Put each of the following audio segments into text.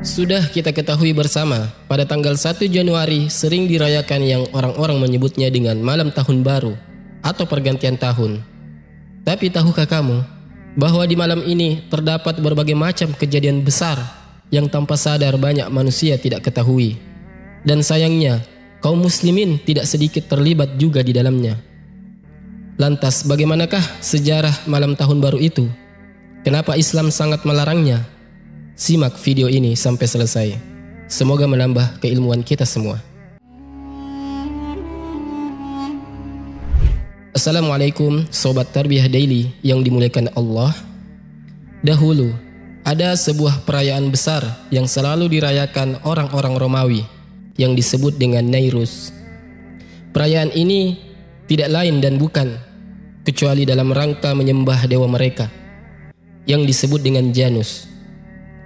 Sudah kita ketahui bersama, pada tanggal 1 Januari sering dirayakan yang orang-orang menyebutnya dengan malam tahun baru atau pergantian tahun. Tapi tahukah kamu bahwa di malam ini terdapat berbagai macam kejadian besar yang tanpa sadar banyak manusia tidak ketahui. Dan sayangnya, kaum muslimin tidak sedikit terlibat juga di dalamnya. Lantas bagaimanakah sejarah malam tahun baru itu? Kenapa Islam sangat melarangnya? Simak video ini sampai selesai. Semoga menambah keilmuan kita semua. Assalamualaikum Sobat Tarbiyah Daily yang dimuliakan Allah. Dahulu, ada sebuah perayaan besar yang selalu dirayakan orang-orang Romawi yang disebut dengan Nairus. Perayaan ini tidak lain dan bukan kecuali dalam rangka menyembah dewa mereka yang disebut dengan Janus,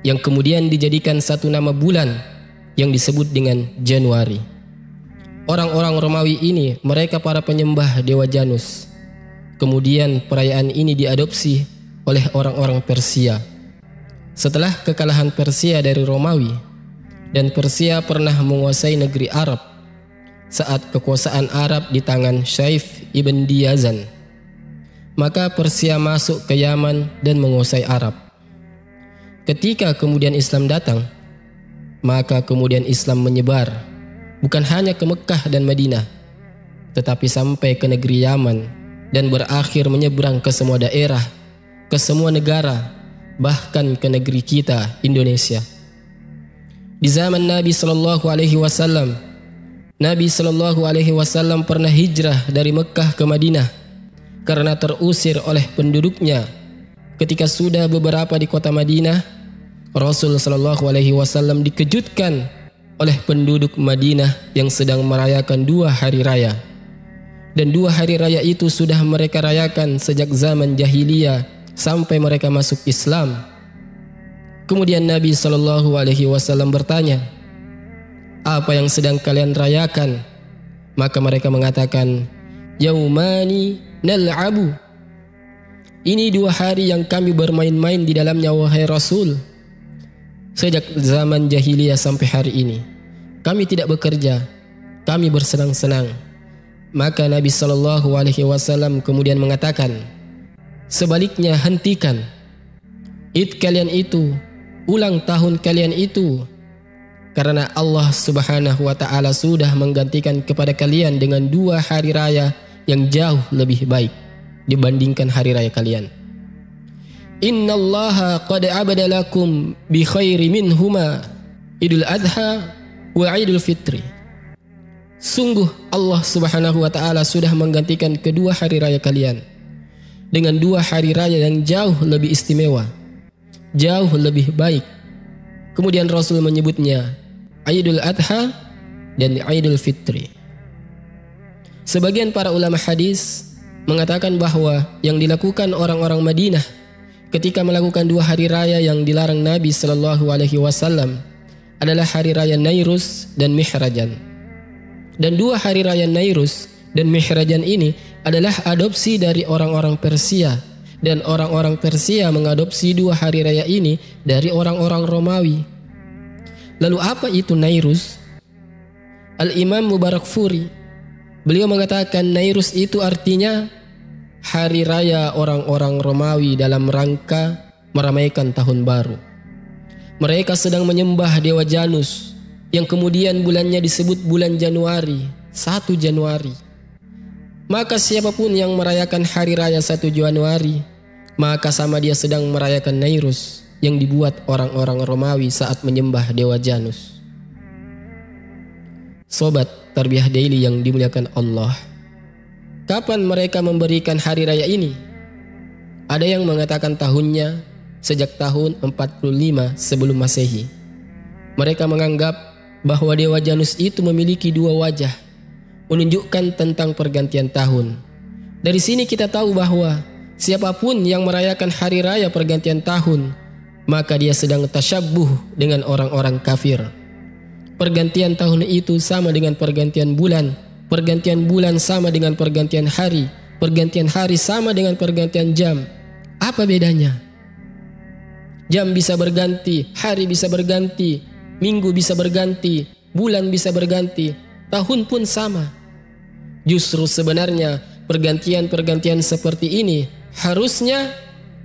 yang kemudian dijadikan satu nama bulan yang disebut dengan Januari. Orang-orang Romawi ini mereka para penyembah dewa Janus. Kemudian perayaan ini diadopsi oleh orang-orang Persia. Setelah kekalahan Persia dari Romawi, dan Persia pernah menguasai negeri Arab saat kekuasaan Arab di tangan Syaif ibn Diyazan, maka Persia masuk ke Yaman dan menguasai Arab. Ketika kemudian Islam datang, maka kemudian Islam menyebar bukan hanya ke Mekah dan Madinah, tetapi sampai ke negeri Yaman dan berakhir menyeberang ke semua daerah, ke semua negara, bahkan ke negeri kita Indonesia. Di zaman Nabi Shallallahu Alaihi Wasallam, Nabi Shallallahu Alaihi Wasallam pernah hijrah dari Mekah ke Madinah karena terusir oleh penduduknya. Ketika sudah beberapa di kota Madinah, Rasul Shallallahu Alaihi Wasallam dikejutkan oleh penduduk Madinah yang sedang merayakan 2 hari raya, dan 2 hari raya itu sudah mereka rayakan sejak zaman jahiliyah sampai mereka masuk Islam. Kemudian Nabi Shallallahu Alaihi Wasallam bertanya, apa yang sedang kalian rayakan? Maka mereka mengatakan, Yaumani nal'abu. Ini 2 hari yang kami bermain-main di dalamnya wahai Rasul. Sejak zaman jahiliyah sampai hari ini, kami tidak bekerja, kami bersenang-senang. Maka Nabi Shallallahu Alaihi Wasallam kemudian mengatakan, sebaliknya hentikan Id kalian itu, ulang tahun kalian itu, karena Allah Subhanahu Wa Taala sudah menggantikan kepada kalian dengan 2 hari raya yang jauh lebih baik dibandingkan hari raya kalian. Innallaha qad abada lakum bi khairi minhuma Idul Adha wa Idul Fitri. Sungguh Allah Subhanahu wa taala sudah menggantikan kedua hari raya kalian dengan 2 hari raya yang jauh lebih istimewa, jauh lebih baik. Kemudian Rasul menyebutnya Idul Adha dan Idul Fitri. Sebagian para ulama hadis mengatakan bahwa yang dilakukan orang-orang Madinah ketika melakukan 2 hari raya yang dilarang Nabi Shallallahu Alaihi Wasallam adalah hari raya Nairus dan Mihrajan. Dan 2 hari raya Nairus dan Mihrajan ini adalah adopsi dari orang-orang Persia, dan orang-orang Persia mengadopsi 2 hari raya ini dari orang-orang Romawi. Lalu apa itu Nairus? Al-Imam Mubarakfuri, beliau mengatakan Nairus itu artinya hari raya orang-orang Romawi dalam rangka meramaikan tahun baru. Mereka sedang menyembah dewa Janus yang kemudian bulannya disebut bulan Januari, 1 Januari. Maka siapapun yang merayakan hari raya 1 Januari, maka sama dia sedang merayakan Nairus yang dibuat orang-orang Romawi saat menyembah dewa Janus. Sobat Tarbiyah Daily yang dimuliakan Allah, kapan mereka memberikan hari raya ini? Ada yang mengatakan tahunnya sejak tahun 45 sebelum Masehi. Mereka menganggap bahwa dewa Janus itu memiliki 2 wajah, menunjukkan tentang pergantian tahun. Dari sini kita tahu bahwa siapapun yang merayakan hari raya pergantian tahun, maka dia sedang tasyabbuh dengan orang-orang kafir. Pergantian tahun itu sama dengan pergantian bulan. Pergantian bulan sama dengan pergantian hari. Pergantian hari sama dengan pergantian jam. Apa bedanya? Jam bisa berganti, hari bisa berganti, minggu bisa berganti, bulan bisa berganti, tahun pun sama. Justru sebenarnya pergantian-pergantian seperti ini harusnya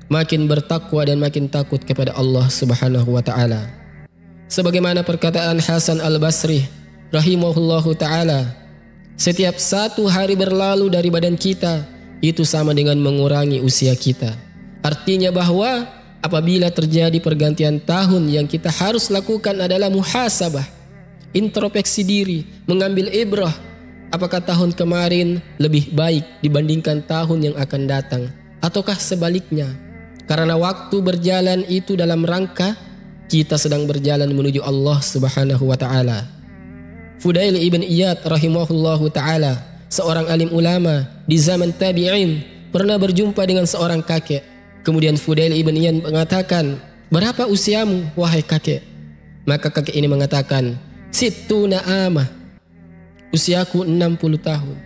makin bertakwa dan makin takut kepada Allah Subhanahu wa taala. Sebagaimana perkataan Hasan Al-Basri rahimahullahu taala, setiap satu hari berlalu dari badan kita itu sama dengan mengurangi usia kita. Artinya bahwa apabila terjadi pergantian tahun, yang kita harus lakukan adalah muhasabah, introspeksi diri, mengambil ibrah. Apakah tahun kemarin lebih baik dibandingkan tahun yang akan datang, ataukah sebaliknya? Karena waktu berjalan itu dalam rangka kita sedang berjalan menuju Allah Subhanahu wa taala. Fudail ibn Iyad rahimahullahu taala, seorang alim ulama di zaman tabi'in, pernah berjumpa dengan seorang kakek. Kemudian Fudail ibn Iyad mengatakan, "Berapa usiamu wahai kakek?" Maka kakek ini mengatakan, "Sittuna amah." Usiaku 60 tahun.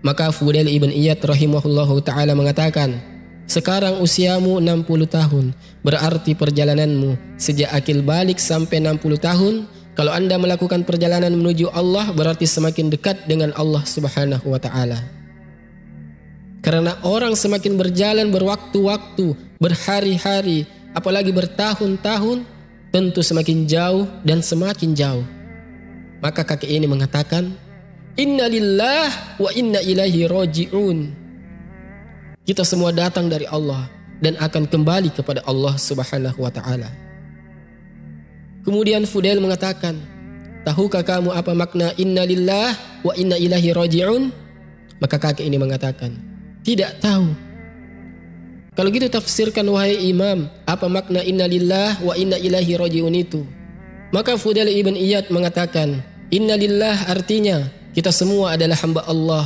Maka Fudail ibn Iyad rahimahullahu taala mengatakan, "Sekarang usiamu 60 tahun, berarti perjalananmu sejak akil balik sampai 60 tahun. Kalau Anda melakukan perjalanan menuju Allah, berarti semakin dekat dengan Allah Subhanahu wa taala." Karena orang semakin berjalan berwaktu-waktu, berhari-hari, apalagi bertahun-tahun, tentu semakin jauh dan semakin jauh. Maka kakek ini mengatakan, "Inna lillah wa inna ilaihi raji'un." Kita semua datang dari Allah dan akan kembali kepada Allah Subhanahu wa taala. Kemudian Fudail mengatakan, "Tahukah kamu apa makna inna lillah wa inna ilaihi raji'un?" Maka kakek ini mengatakan, "Tidak tahu." "Kalau gitu tafsirkan wahai imam, apa makna inna lillah wa inna ilaihi raji'un itu?" Maka Fudail ibn Iyad mengatakan, "Inna lillah artinya kita semua adalah hamba Allah.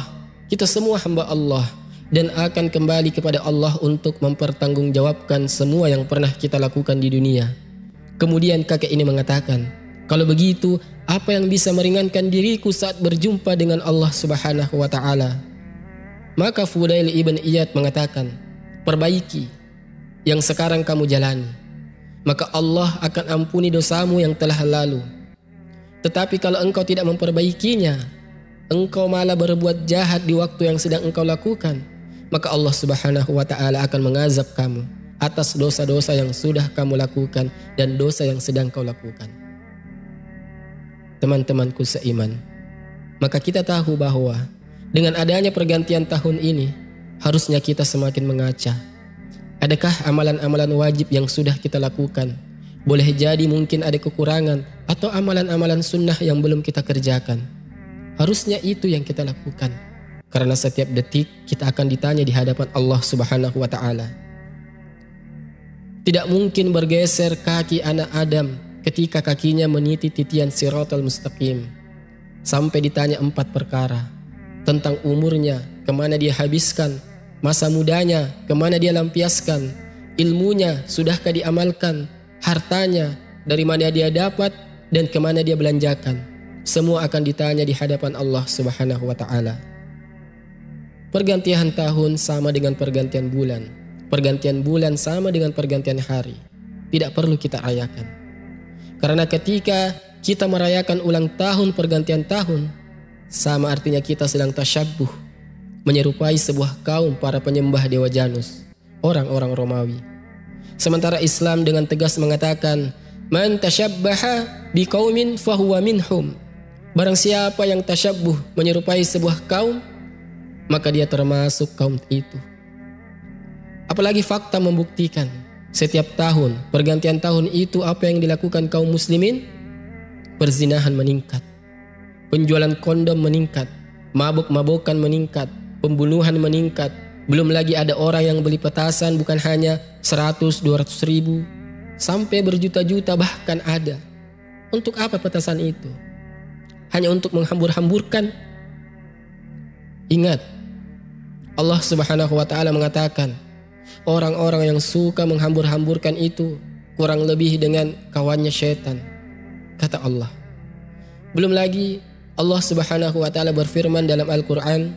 Kita semua hamba Allah dan akan kembali kepada Allah untuk mempertanggungjawabkan semua yang pernah kita lakukan di dunia." Kemudian kakek ini mengatakan, "Kalau begitu, apa yang bisa meringankan diriku saat berjumpa dengan Allah Subhanahu wa taala?" Maka Fudail ibn Iyad mengatakan, "Perbaiki yang sekarang kamu jalani, maka Allah akan ampuni dosamu yang telah lalu. Tetapi kalau engkau tidak memperbaikinya, engkau malah berbuat jahat di waktu yang sedang engkau lakukan, maka Allah Subhanahu wa taala akan mengazab kamu atas dosa-dosa yang sudah kamu lakukan dan dosa yang sedang kau lakukan." Teman-temanku seiman, maka kita tahu bahwa dengan adanya pergantian tahun ini, harusnya kita semakin mengaca. Adakah amalan-amalan wajib yang sudah kita lakukan? Boleh jadi mungkin ada kekurangan atau amalan-amalan sunnah yang belum kita kerjakan. Harusnya itu yang kita lakukan. Karena setiap detik kita akan ditanya di hadapan Allah Subhanahu wa taala. Tidak mungkin bergeser kaki anak Adam ketika kakinya meniti titian Siratal Mustaqim sampai ditanya 4 perkara. Tentang umurnya, kemana dia habiskan, masa mudanya, kemana dia lampiaskan, ilmunya, sudahkah diamalkan, hartanya, dari mana dia dapat, dan kemana dia belanjakan. Semua akan ditanya di hadapan Allah Subhanahu wa ta'ala. Pergantian tahun sama dengan pergantian bulan. Pergantian bulan sama dengan pergantian hari. Tidak perlu kita rayakan. Karena ketika kita merayakan ulang tahun pergantian tahun, sama artinya kita sedang tasyabbuh, menyerupai sebuah kaum para penyembah dewa Janus, orang-orang Romawi. Sementara Islam dengan tegas mengatakan, "Man tasyabbaha biqaumin fahuwa minhum." Barang siapa yang tasyabbuh menyerupai sebuah kaum, maka dia termasuk kaum itu. Apalagi fakta membuktikan setiap tahun, pergantian tahun itu apa yang dilakukan kaum muslimin? Perzinahan meningkat, penjualan kondom meningkat, mabuk-mabukan meningkat, pembunuhan meningkat. Belum lagi ada orang yang beli petasan bukan hanya 100-200 ribu, sampai berjuta-juta bahkan ada. Untuk apa petasan itu? Hanya untuk menghambur-hamburkan? Ingat, Allah Subhanahu wa ta'ala mengatakan, orang-orang yang suka menghambur-hamburkan itu kurang lebih dengan kawannya syaitan, kata Allah. Belum lagi Allah Subhanahu wa ta'ala berfirman dalam Al-Quran,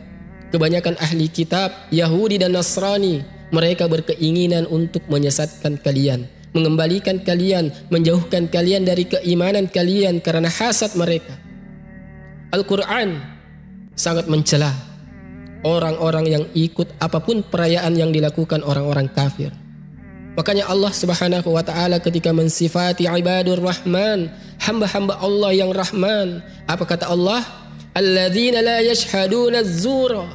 kebanyakan ahli kitab Yahudi dan Nasrani, mereka berkeinginan untuk menyesatkan kalian mengembalikan kalian, menjauhkan kalian dari keimanan kalian karena hasad mereka. Al-Quran sangat mencela orang-orang yang ikut apapun perayaan yang dilakukan orang-orang kafir. Makanya Allah Subhanahu wa taala ketika mensifati ibadur rahman, hamba-hamba Allah yang rahman, apa kata Allah? Alladzina la yashhaduna az-zura.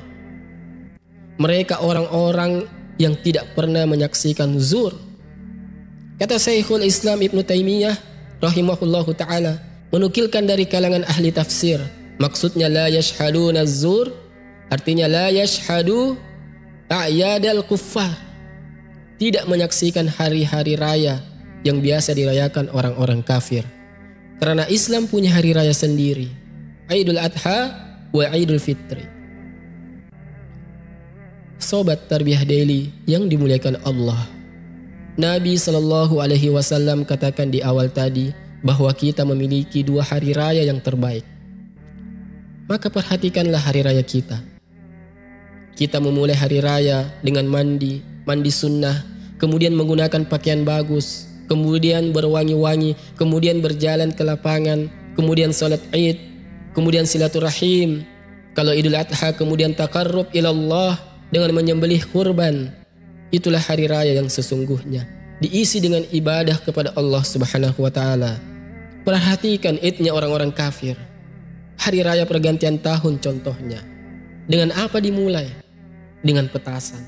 Mereka orang-orang yang tidak pernah menyaksikan zur. Kata Syekhul Islam Ibnu Taimiyah rahimahullahu taala menukilkan dari kalangan ahli tafsir, maksudnya la yashhaduna az-zur artinya la yashhadu a'yadal kuffar, tidak menyaksikan hari-hari raya yang biasa dirayakan orang-orang kafir. Karena Islam punya hari raya sendiri, Idul Adha wa Idul Fitri. Sobat Tarbiyah Daily yang dimuliakan Allah, Nabi SAW katakan di awal tadi bahwa kita memiliki 2 hari raya yang terbaik. Maka perhatikanlah hari raya kita. Kita memulai hari raya dengan mandi sunnah, kemudian menggunakan pakaian bagus, kemudian berwangi-wangi, kemudian berjalan ke lapangan, kemudian salat Id, kemudian silaturahim. Kalau Idul Adha kemudian taqarrub ilallah dengan menyembelih kurban. Itulah hari raya yang sesungguhnya, diisi dengan ibadah kepada Allah Subhanahu wa taala. Perhatikan idnya orang-orang kafir. Hari raya pergantian tahun contohnya. Dengan apa dimulai? Dengan petasan.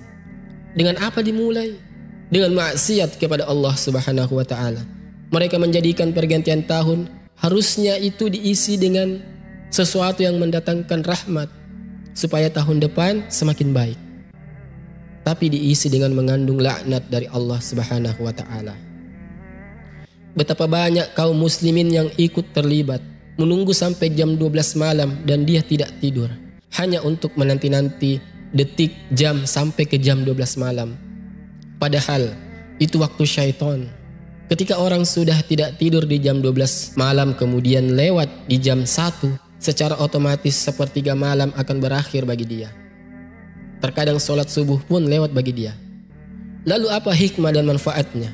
Dengan apa dimulai? Dengan maksiat kepada Allah Subhanahu wa taala. Mereka menjadikan pergantian tahun harusnya itu diisi dengan sesuatu yang mendatangkan rahmat supaya tahun depan semakin baik. Tapi diisi dengan mengandung laknat dari Allah Subhanahu wa taala. Betapa banyak kaum muslimin yang ikut terlibat, menunggu sampai jam 12 malam dan dia tidak tidur, hanya untuk menanti-nanti detik, jam sampai ke jam 12 malam. Padahal itu waktu syaitan. Ketika orang sudah tidak tidur di jam 12 malam kemudian lewat di jam 1, secara otomatis sepertiga malam akan berakhir bagi dia. Terkadang sholat subuh pun lewat bagi dia. Lalu apa hikmah dan manfaatnya?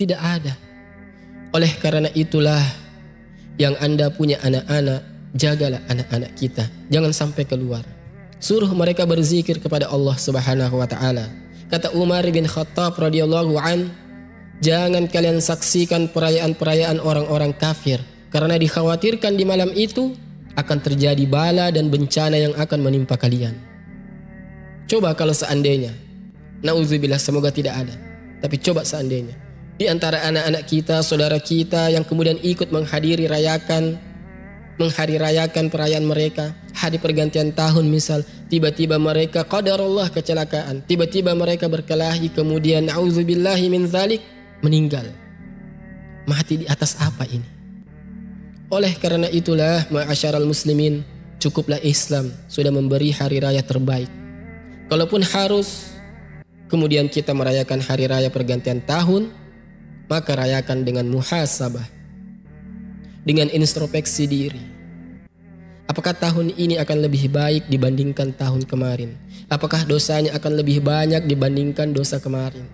Tidak ada. Oleh karena itulah yang Anda punya anak-anak, jagalah anak-anak kita. Jangan sampai keluar. Suruh mereka berzikir kepada Allah Subhanahu wa taala. Kata Umar bin Khattab radhiyallahu an, jangan kalian saksikan perayaan-perayaan orang-orang kafir, karena dikhawatirkan di malam itu akan terjadi bala dan bencana yang akan menimpa kalian. Coba kalau seandainya, nauzubillah, semoga tidak ada, tapi coba seandainya di antara anak-anak kita, saudara kita yang kemudian ikut menghadiri rayakan perayaan mereka, hari pergantian tahun misal, tiba-tiba mereka qadarullah kecelakaan, tiba-tiba mereka berkelahi, kemudian nauzubillahi min dzalik meninggal. Mati di atas apa ini? Oleh karena itulah ma'asyaral muslimin, cukuplah Islam sudah memberi hari raya terbaik. Kalaupun harus kemudian kita merayakan hari raya pergantian tahun, maka rayakan dengan muhasabah, dengan introspeksi diri. Apakah tahun ini akan lebih baik dibandingkan tahun kemarin? Apakah dosanya akan lebih banyak dibandingkan dosa kemarin?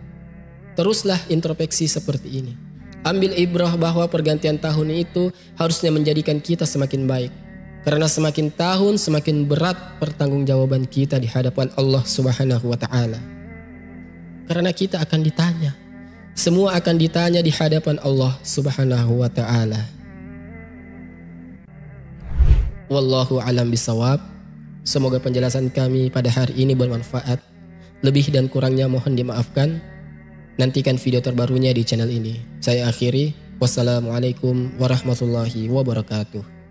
Teruslah introspeksi seperti ini. Ambil ibrah bahwa pergantian tahun itu harusnya menjadikan kita semakin baik. Karena semakin tahun semakin berat pertanggungjawaban kita di hadapan Allah Subhanahu wa taala. Karena kita akan ditanya. Semua akan ditanya di hadapan Allah Subhanahu wa taala. Wallahu alam bisawab. Semoga penjelasan kami pada hari ini bermanfaat. Lebih dan kurangnya mohon dimaafkan. Nantikan video terbarunya di channel ini. Saya akhiri. Wassalamualaikum warahmatullahi wabarakatuh.